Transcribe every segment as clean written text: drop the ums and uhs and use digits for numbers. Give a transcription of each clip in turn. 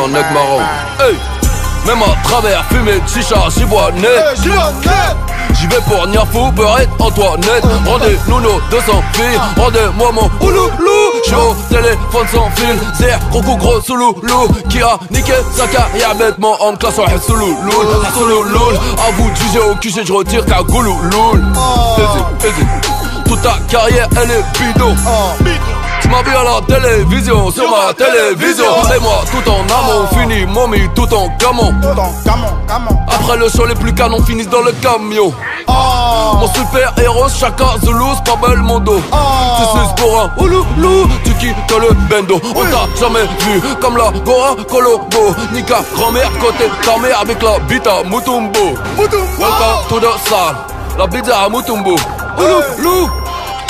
un nec marron. Hey, même à travers fumée de chicha, j'y vois net. J'y vais pour Niafou, Beurette, Antoinette. Rendez-nous nos 200 filles, rendez-moi mon ouloulou. J'suis au téléphone sans fil, c'est gros coup gros sous-loulou qui a niqué sa carrière bêtement en classe ouais sous-louloul. A vous de juger au QG, j'retire qu'à goulouloul. Easy. Toute ta carrière elle est bidon. Tu m'as vu à la télévision, sur ma télévision. Et moi tout en amont, fini mommy tout en gamon. Après le show les plus canons finissent dans le camion. Mon super héros, Chaka Zulu, pas belle mon dos. Tu suis pour un ouloulou, tu quittes le bendo. On t'a jamais vu comme la Gora Colombo. Nika grand-mère côté ta mère avec la bite à Mutumbo. Welcome to the sun, la bite à Mutumbo. Ouloulou,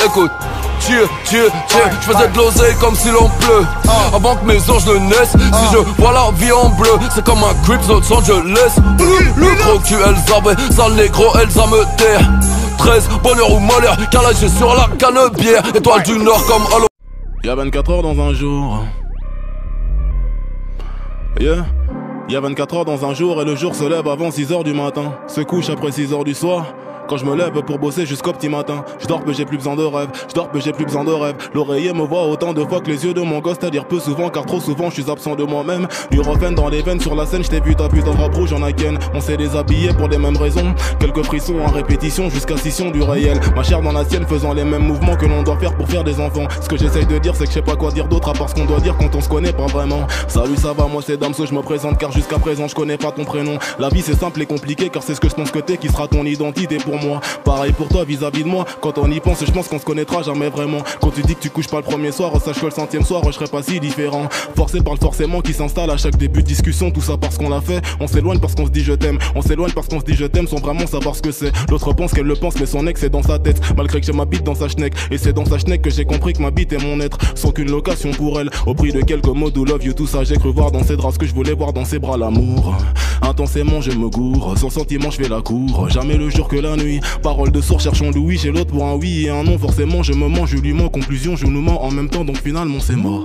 écoute. J'faisais de l'oseille comme si l'on pleut. Avant que mes anges ne naissent, si je vois la vie en bleu, c'est comme un Crips Los Angeles. Le gros cul Elzabeth, sale négro Elsa me terre. 13, bonheur ou malheur, car là j'ai sur la canne bière. Étoile du Nord comme Halo. Y'a 24 heures dans un jour. Yeah. Y'a 24 heures dans un jour et le jour se lève avant 6h du matin. Se couche après 6h du soir. Quand je me lève pour bosser jusqu'au petit matin. Je dors que j'ai plus besoin de rêve. L'oreiller me voit autant de fois que les yeux de mon gosse, c'est-à-dire peu souvent car trop souvent je suis absent de moi-même. Du refrain dans les veines sur la scène, je t'ai vu ta putain de robe rouge en Aken. On s'est déshabillé pour les mêmes raisons. Quelques frissons en répétition jusqu'à scission du réel. Ma chair dans la sienne faisant les mêmes mouvements que l'on doit faire pour faire des enfants. Ce que j'essaye de dire c'est que je sais pas quoi dire d'autre à part ce qu'on doit dire quand on se connaît pas vraiment. Salut ça va, moi c'est Damso, je me présente car jusqu'à présent je connais pas ton prénom. La vie c'est simple et compliqué car c'est ce que je pense que t'es qui sera ton identité pour moi. Pareil pour toi vis-à-vis de moi. Quand on y pense je pense qu'on se connaîtra jamais vraiment. Quand tu dis que tu couches pas le premier soir, sache que le 100e soir je serai pas si différent. Forcé par le forcément qui s'installe à chaque début de discussion. Tout ça parce qu'on l'a fait. On s'éloigne parce qu'on se dit je t'aime. On s'éloigne parce qu'on se dit je t'aime sans vraiment savoir ce que c'est. L'autre pense qu'elle le pense mais son ex est dans sa tête. Malgré que j'ai ma bite dans sa schneck. Et c'est dans sa schneck que j'ai compris que ma bite est mon être. Sans qu'une location pour elle. Au prix de quelques mots do love you tout ça j'ai cru voir dans ses draps ce que je voulais voir dans ses bras, l'amour. Intensément je me gourre. Sans sentiment je fais la cour. Jamais le jour que la nuit. Parole de sourd cherchons Louis chez l'autre pour un oui et un non. Forcément je me mens, je lui mens. Conclusion je nous mens en même temps donc finalement c'est mort.